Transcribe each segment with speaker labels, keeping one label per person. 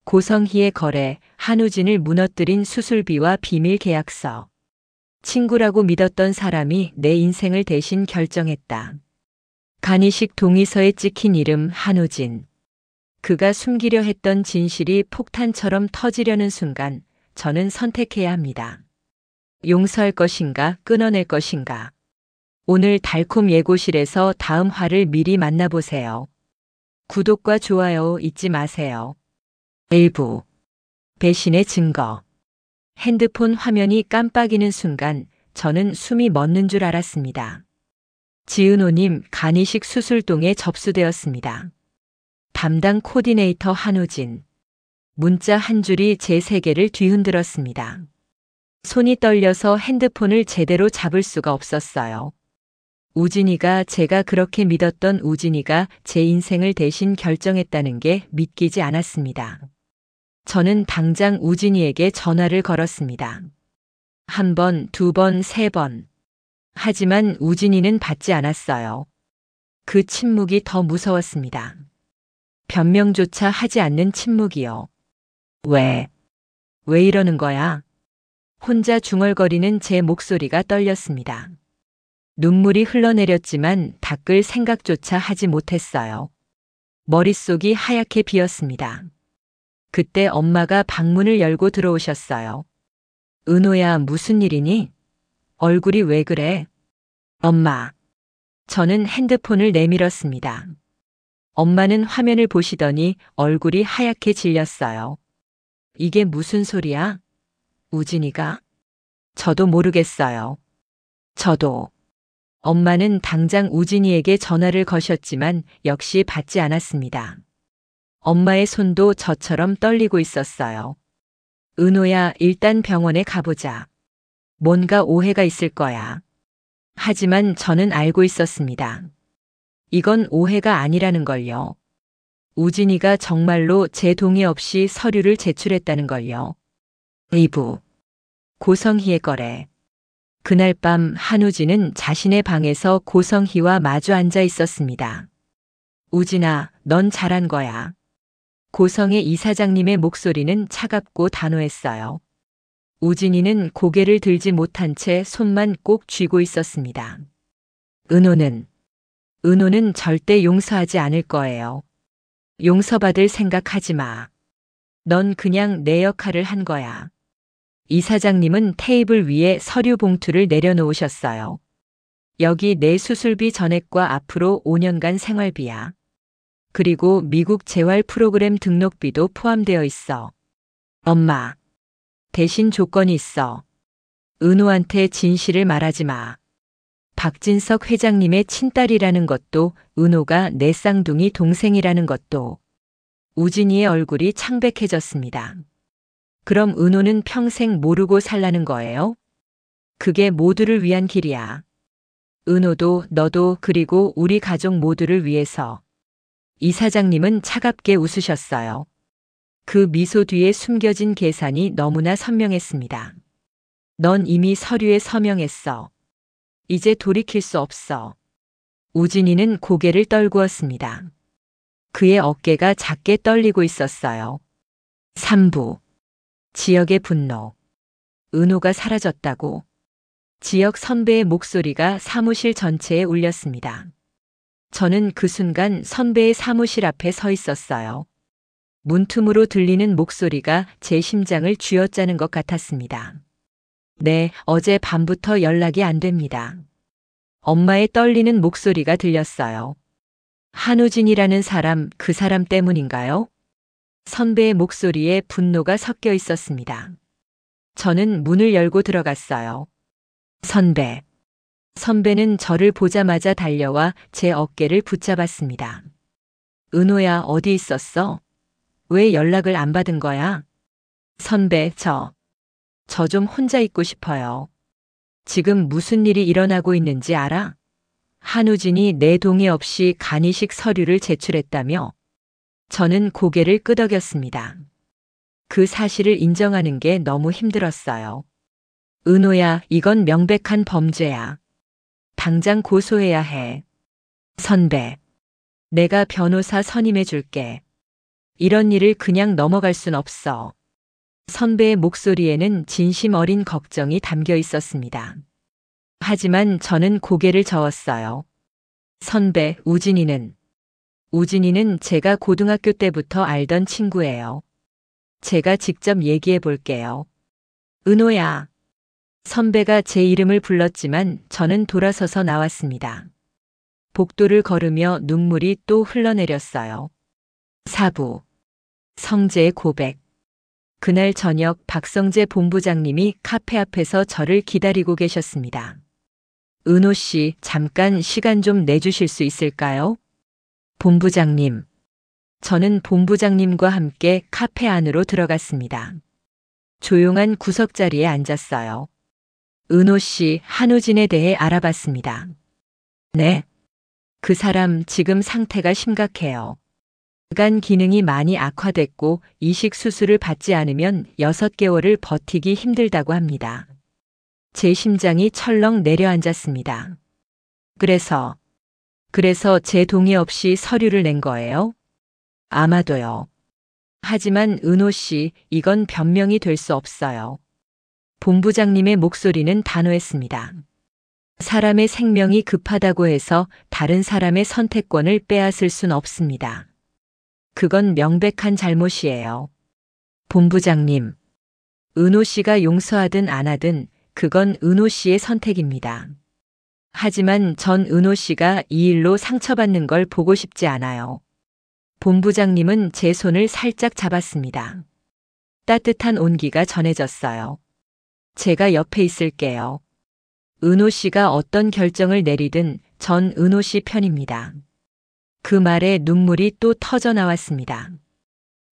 Speaker 1: 고성희의 거래, 한우진을 무너뜨린 수술비와 비밀 계약서. 친구라고 믿었던 사람이 내 인생을 대신 결정했다. 간이식 동의서에 찍힌 이름 한우진. 그가 숨기려 했던 진실이 폭탄처럼 터지려는 순간 저는 선택해야 합니다. 용서할 것인가, 끊어낼 것인가. 오늘 달콤 예고실에서 다음 화를 미리 만나보세요. 구독과 좋아요 잊지 마세요. 1부. 배신의 증거. 핸드폰 화면이 깜빡이는 순간 저는 숨이 멎는 줄 알았습니다. 지은호님 간이식 수술동에 접수되었습니다. 담당 코디네이터 한우진. 문자 한 줄이 제 세계를 뒤흔들었습니다. 손이 떨려서 핸드폰을 제대로 잡을 수가 없었어요. 우진이가, 제가 그렇게 믿었던 우진이가 제 인생을 대신 결정했다는 게 믿기지 않았습니다. 저는 당장 우진이에게 전화를 걸었습니다. 1번, 2번, 3번. 하지만 우진이는 받지 않았어요. 그 침묵이 더 무서웠습니다. 변명조차 하지 않는 침묵이요. 왜 이러는 거야? 혼자 중얼거리는 제 목소리가 떨렸습니다. 눈물이 흘러내렸지만 닦을 생각조차 하지 못했어요. 머릿속이 하얗게 비었습니다. 그때 엄마가 방문을 열고 들어오셨어요. 은호야, 무슨 일이니? 얼굴이 왜 그래? 엄마. 저는 핸드폰을 내밀었습니다. 엄마는 화면을 보시더니 얼굴이 하얗게 질렸어요. 이게 무슨 소리야? 우진이가? 저도 모르겠어요. 저도. 엄마는 당장 우진이에게 전화를 거셨지만 역시 받지 않았습니다. 엄마의 손도 저처럼 떨리고 있었어요. 은호야, 일단 병원에 가보자. 뭔가 오해가 있을 거야. 하지만 저는 알고 있었습니다. 이건 오해가 아니라는 걸요. 우진이가 정말로 제 동의 없이 서류를 제출했다는 걸요. 2부. 고성희의 거래. 그날 밤 한우진은 자신의 방에서 고성희와 마주 앉아 있었습니다. 우진아, 넌 잘한 거야. 고성의 이사장님의 목소리는 차갑고 단호했어요. 우진이는 고개를 들지 못한 채 손만 꼭 쥐고 있었습니다. 은호는 절대 용서하지 않을 거예요. 용서받을 생각하지 마. 넌 그냥 내 역할을 한 거야. 이사장님은 테이블 위에 서류 봉투를 내려놓으셨어요. 여기 내 수술비 전액과 앞으로 5년간 생활비야. 그리고 미국 재활 프로그램 등록비도 포함되어 있어. 엄마. 대신 조건이 있어. 은호한테 진실을 말하지 마. 박진석 회장님의 친딸이라는 것도, 은호가 내 쌍둥이 동생이라는 것도. 우진이의 얼굴이 창백해졌습니다. 그럼 은호는 평생 모르고 살라는 거예요? 그게 모두를 위한 길이야. 은호도, 너도, 그리고 우리 가족 모두를 위해서. 이사장님은 차갑게 웃으셨어요. 그 미소 뒤에 숨겨진 계산이 너무나 선명했습니다. 넌 이미 서류에 서명했어. 이제 돌이킬 수 없어. 우진이는 고개를 떨구었습니다. 그의 어깨가 작게 떨리고 있었어요. 3부. 지역의 분노. 은호가 사라졌다고. 지역 선배의 목소리가 사무실 전체에 울렸습니다. 저는 그 순간 선배의 사무실 앞에 서 있었어요. 문틈으로 들리는 목소리가 제 심장을 쥐어짜는 것 같았습니다. 네, 어제 밤부터 연락이 안 됩니다. 엄마의 떨리는 목소리가 들렸어요. 한우진이라는 사람, 그 사람 때문인가요? 선배의 목소리에 분노가 섞여 있었습니다. 저는 문을 열고 들어갔어요. 선배는 저를 보자마자 달려와 제 어깨를 붙잡았습니다. 은호야, 어디 있었어? 왜 연락을 안 받은 거야? 선배, 저 좀 혼자 있고 싶어요. 지금 무슨 일이 일어나고 있는지 알아? 한우진이 내 동의 없이 간이식 서류를 제출했다며? 저는 고개를 끄덕였습니다. 그 사실을 인정하는 게 너무 힘들었어요. 은호야, 이건 명백한 범죄야. 당장 고소해야 해. 선배, 내가 변호사 선임해 줄게. 이런 일을 그냥 넘어갈 순 없어. 선배의 목소리에는 진심 어린 걱정이 담겨 있었습니다. 하지만 저는 고개를 저었어요. 선배, 우진이는 제가 고등학교 때부터 알던 친구예요. 제가 직접 얘기해 볼게요. 은호야. 선배가 제 이름을 불렀지만 저는 돌아서서 나왔습니다. 복도를 걸으며 눈물이 또 흘러내렸어요. 4부. 성재의 고백. 그날 저녁 박성재 본부장님이 카페 앞에서 저를 기다리고 계셨습니다. 은호 씨, 잠깐 시간 좀 내주실 수 있을까요? 본부장님. 저는 본부장님과 함께 카페 안으로 들어갔습니다. 조용한 구석자리에 앉았어요. 은호 씨, 한우진에 대해 알아봤습니다. 네. 그 사람 지금 상태가 심각해요. 간 기능이 많이 악화됐고 이식 수술을 받지 않으면 6개월을 버티기 힘들다고 합니다. 제 심장이 철렁 내려앉았습니다. 그래서 제 동의 없이 서류를 낸 거예요? 아마도요. 하지만 은호 씨, 이건 변명이 될 수 없어요. 본부장님의 목소리는 단호했습니다. 사람의 생명이 급하다고 해서 다른 사람의 선택권을 빼앗을 순 없습니다. 그건 명백한 잘못이에요. 본부장님, 은호 씨가 용서하든 안 하든 그건 은호 씨의 선택입니다. 하지만 전 은호 씨가 이 일로 상처받는 걸 보고 싶지 않아요. 본부장님은 제 손을 살짝 잡았습니다. 따뜻한 온기가 전해졌어요. 제가 옆에 있을게요. 은호 씨가 어떤 결정을 내리든 전 은호 씨 편입니다. 그 말에 눈물이 또 터져 나왔습니다.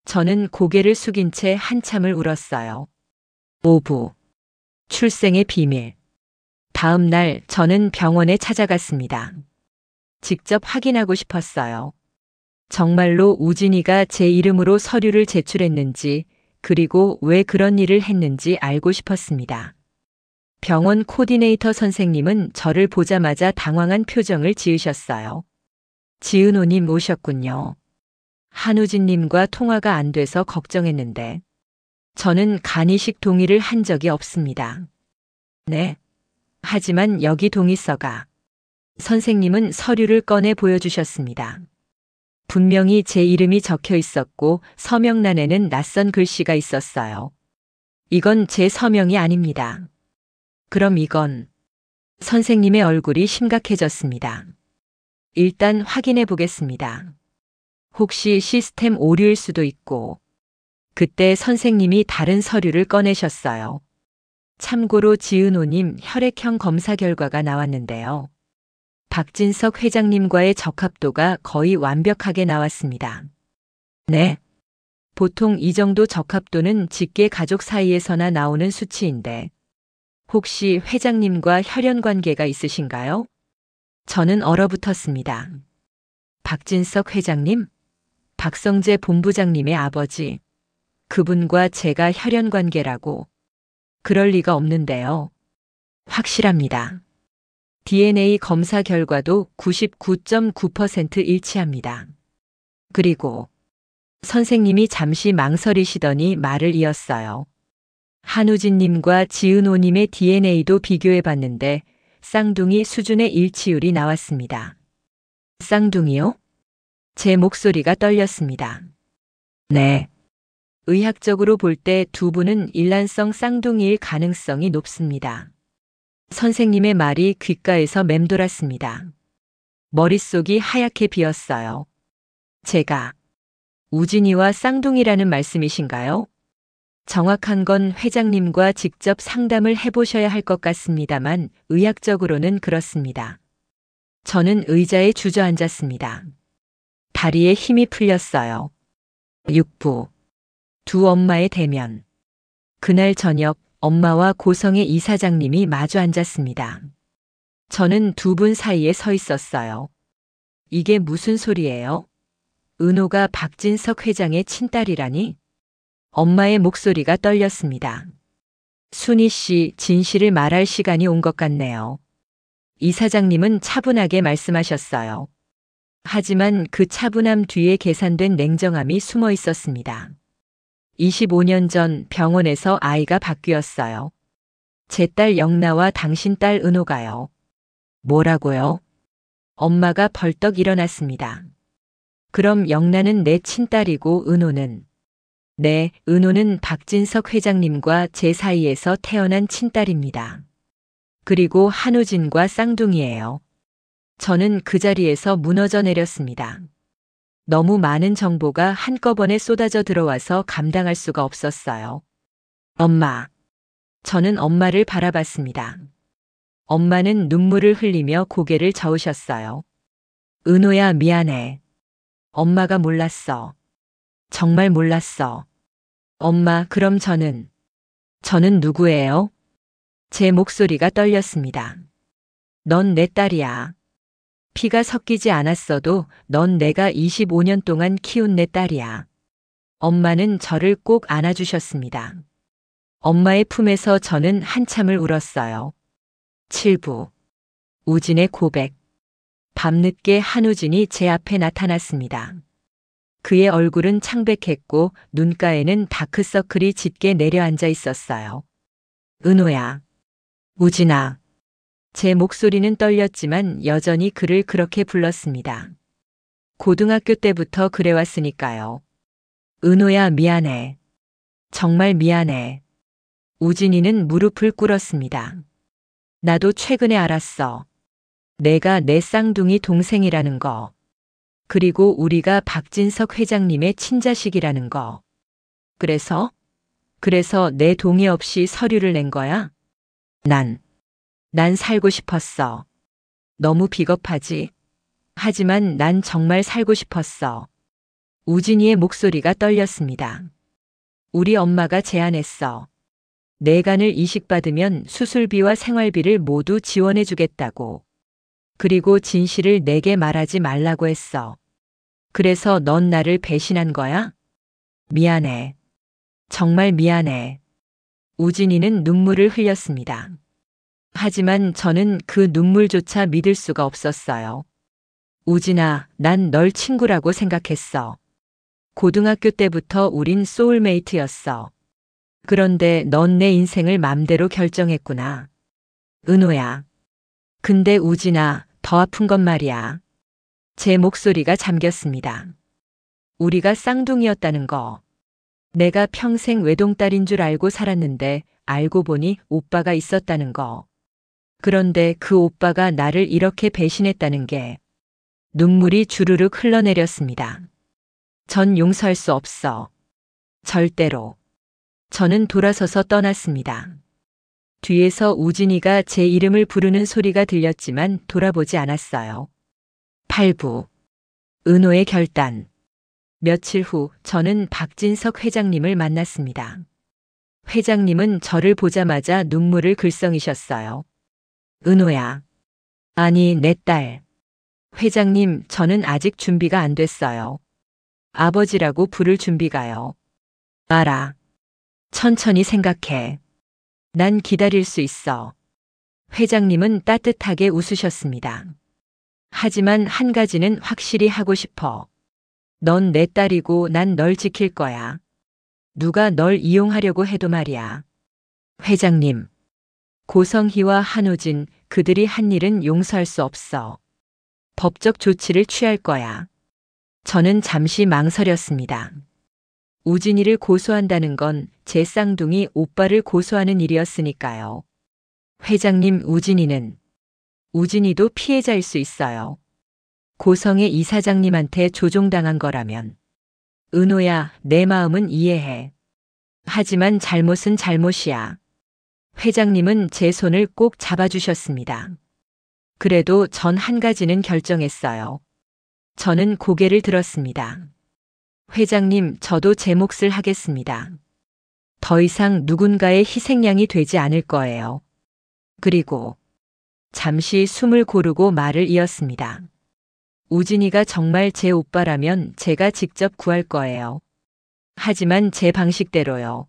Speaker 1: 저는 고개를 숙인 채 한참을 울었어요. 5부. 출생의 비밀. 다음 날 저는 병원에 찾아갔습니다. 직접 확인하고 싶었어요. 정말로 우진이가 제 이름으로 서류를 제출했는지, 그리고 왜 그런 일을 했는지 알고 싶었습니다. 병원 코디네이터 선생님은 저를 보자마자 당황한 표정을 지으셨어요. 지은호님 오셨군요. 한우진님과 통화가 안 돼서 걱정했는데. 저는 간이식 동의를 한 적이 없습니다. 네. 하지만 여기 동의서가. 선생님은 서류를 꺼내 보여주셨습니다. 분명히 제 이름이 적혀 있었고 서명란에는 낯선 글씨가 있었어요. 이건 제 서명이 아닙니다. 그럼 이건. 선생님의 얼굴이 심각해졌습니다. 일단 확인해 보겠습니다. 혹시 시스템 오류일 수도 있고. 그때 선생님이 다른 서류를 꺼내셨어요. 참고로 지은호님 혈액형 검사 결과가 나왔는데요. 박진석 회장님과의 적합도가 거의 완벽하게 나왔습니다. 네. 보통 이 정도 적합도는 직계 가족 사이에서나 나오는 수치인데 혹시 회장님과 혈연 관계가 있으신가요? 저는 얼어붙었습니다. 박진석 회장님? 박성재 본부장님의 아버지. 그분과 제가 혈연 관계라고. 그럴 리가 없는데요. 확실합니다. DNA 검사 결과도 99.9% 일치합니다. 그리고 선생님이 잠시 망설이시더니 말을 이었어요. 한우진님과 지은호님의 DNA도 비교해 봤는데 쌍둥이 수준의 일치율이 나왔습니다. 쌍둥이요? 제 목소리가 떨렸습니다. 네. 의학적으로 볼 때 두 분은 일란성 쌍둥이일 가능성이 높습니다. 선생님의 말이 귓가에서 맴돌았습니다. 머릿속이 하얗게 비었어요. 제가 우진이와 쌍둥이라는 말씀이신가요? 정확한 건 회장님과 직접 상담을 해보셔야 할 것 같습니다만 의학적으로는 그렇습니다. 저는 의자에 주저앉았습니다. 다리에 힘이 풀렸어요. 6부. 두 엄마의 대면. 그날 저녁 엄마와 고성의 이사장님이 마주 앉았습니다. 저는 두 분 사이에 서 있었어요. 이게 무슨 소리예요? 은호가 박진석 회장의 친딸이라니? 엄마의 목소리가 떨렸습니다. 순희 씨, 진실을 말할 시간이 온 것 같네요. 이사장님은 차분하게 말씀하셨어요. 하지만 그 차분함 뒤에 계산된 냉정함이 숨어 있었습니다. 25년 전 병원에서 아이가 바뀌었어요. 제 딸 영나와 당신 딸 은호가요. 뭐라고요? 엄마가 벌떡 일어났습니다. 그럼 영나는 내 친딸이고 은호는? 네, 은호는 박진석 회장님과 제 사이에서 태어난 친딸입니다. 그리고 한우진과 쌍둥이예요. 저는 그 자리에서 무너져 내렸습니다. 너무 많은 정보가 한꺼번에 쏟아져 들어와서 감당할 수가 없었어요. 엄마. 저는 엄마를 바라봤습니다. 엄마는 눈물을 흘리며 고개를 저으셨어요. 은호야, 미안해. 엄마가 몰랐어. 정말 몰랐어. 엄마, 그럼 저는 누구예요? 제 목소리가 떨렸습니다. 넌 내 딸이야. 피가 섞이지 않았어도 넌 내가 25년 동안 키운 내 딸이야. 엄마는 저를 꼭 안아주셨습니다. 엄마의 품에서 저는 한참을 울었어요. 7부. 우진의 고백. 밤늦게 한우진이 제 앞에 나타났습니다. 그의 얼굴은 창백했고 눈가에는 다크서클이 짙게 내려앉아 있었어요. 은호야. 우진아. 제 목소리는 떨렸지만 여전히 그를 그렇게 불렀습니다. 고등학교 때부터 그래왔으니까요. 은호야, 미안해. 정말 미안해. 우진이는 무릎을 꿇었습니다. 나도 최근에 알았어. 내가 내 쌍둥이 동생이라는 거. 그리고 우리가 박진석 회장님의 친자식이라는 거. 그래서 내 동의 없이 서류를 낸 거야? 난 살고 싶었어. 너무 비겁하지. 하지만 난 정말 살고 싶었어. 우진이의 목소리가 떨렸습니다. 우리 엄마가 제안했어. 내 간을 이식받으면 수술비와 생활비를 모두 지원해주겠다고. 그리고 진실을 내게 말하지 말라고 했어. 그래서 넌 나를 배신한 거야? 미안해. 정말 미안해. 우진이는 눈물을 흘렸습니다. 하지만 저는 그 눈물조차 믿을 수가 없었어요. 우진아, 난 널 친구라고 생각했어. 고등학교 때부터 우린 소울메이트였어. 그런데 넌 내 인생을 맘대로 결정했구나. 은호야. 근데 우진아, 더 아픈 건 말이야. 제 목소리가 잠겼습니다. 우리가 쌍둥이였다는 거. 내가 평생 외동딸인 줄 알고 살았는데 알고 보니 오빠가 있었다는 거. 그런데 그 오빠가 나를 이렇게 배신했다는 게. 눈물이 주르륵 흘러내렸습니다. 전 용서할 수 없어. 절대로. 저는 돌아서서 떠났습니다. 뒤에서 우진이가 제 이름을 부르는 소리가 들렸지만 돌아보지 않았어요. 8부. 은호의 결단. 며칠 후 저는 박진석 회장님을 만났습니다. 회장님은 저를 보자마자 눈물을 글썽이셨어요. 은호야. 아니, 내 딸. 회장님, 저는 아직 준비가 안 됐어요. 아버지라고 부를 준비가요. 알아. 천천히 생각해. 난 기다릴 수 있어. 회장님은 따뜻하게 웃으셨습니다. 하지만 한 가지는 확실히 하고 싶어. 넌 내 딸이고 난 널 지킬 거야. 누가 널 이용하려고 해도 말이야. 회장님. 고성희와 한우진, 그들이 한 일은 용서할 수 없어. 법적 조치를 취할 거야. 저는 잠시 망설였습니다. 우진이를 고소한다는 건 제 쌍둥이 오빠를 고소하는 일이었으니까요. 회장님, 우진이도 피해자일 수 있어요. 고성의 이사장님한테 조종당한 거라면. 은호야, 내 마음은 이해해. 하지만 잘못은 잘못이야. 회장님은 제 손을 꼭 잡아주셨습니다. 그래도 전 한 가지는 결정했어요. 저는 고개를 들었습니다. 회장님, 저도 제 몫을 하겠습니다. 더 이상 누군가의 희생양이 되지 않을 거예요. 그리고 잠시 숨을 고르고 말을 이었습니다. 우진이가 정말 제 오빠라면 제가 직접 구할 거예요. 하지만 제 방식대로요.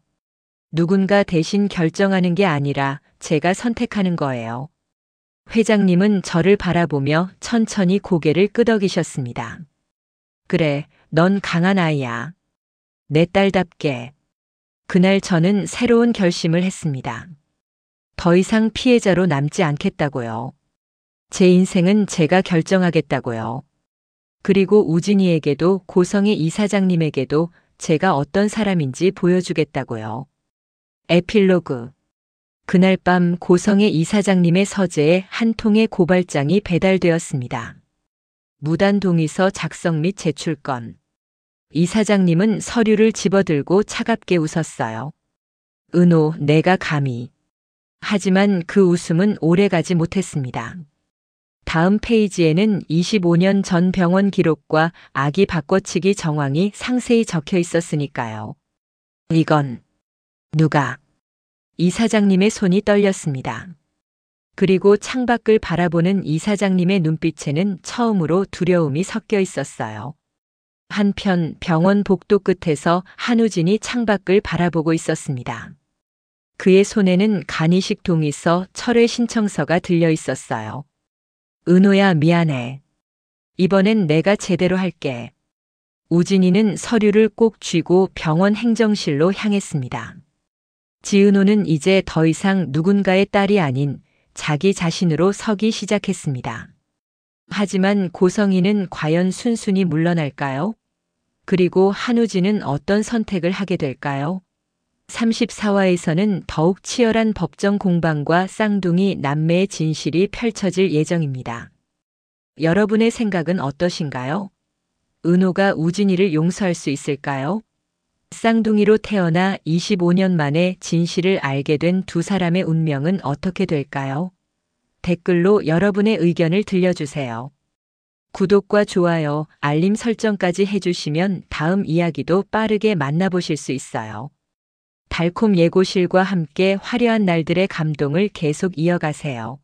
Speaker 1: 누군가 대신 결정하는 게 아니라 제가 선택하는 거예요. 회장님은 저를 바라보며 천천히 고개를 끄덕이셨습니다. 그래, 넌 강한 아이야. 내 딸답게. 그날 저는 새로운 결심을 했습니다. 더 이상 피해자로 남지 않겠다고요. 제 인생은 제가 결정하겠다고요. 그리고 우진이에게도 고성의 이사장님에게도 제가 어떤 사람인지 보여주겠다고요. 에필로그. 그날 밤 고성의 이사장님의 서재에 한 통의 고발장이 배달되었습니다. 무단 동의서 작성 및 제출건. 이사장님은 서류를 집어들고 차갑게 웃었어요. 은호, 내가 감히. 하지만 그 웃음은 오래가지 못했습니다. 다음 페이지에는 25년 전 병원 기록과 아기 바꿔치기 정황이 상세히 적혀 있었으니까요. 이건 누가? 이사장님의 손이 떨렸습니다. 그리고 창밖을 바라보는 이사장님의 눈빛에는 처음으로 두려움이 섞여 있었어요. 한편 병원 복도 끝에서 한우진이 창밖을 바라보고 있었습니다. 그의 손에는 간이식 동의서, 철회 신청서가 들려 있었어요. 은호야, 미안해. 이번엔 내가 제대로 할게. 우진이는 서류를 꼭 쥐고 병원 행정실로 향했습니다. 지은호는 이제 더 이상 누군가의 딸이 아닌 자기 자신으로 서기 시작했습니다. 하지만 고성이는 과연 순순히 물러날까요? 그리고 한우진은 어떤 선택을 하게 될까요? 34화에서는 더욱 치열한 법정 공방과 쌍둥이 남매의 진실이 펼쳐질 예정입니다. 여러분의 생각은 어떠신가요? 은호가 우진이를 용서할 수 있을까요? 쌍둥이로 태어나 25년 만에 진실을 알게 된 두 사람의 운명은 어떻게 될까요? 댓글로 여러분의 의견을 들려주세요. 구독과 좋아요, 알림 설정까지 해주시면 다음 이야기도 빠르게 만나보실 수 있어요. 달콤 예고실과 함께 화려한 날들의 감동을 계속 이어가세요.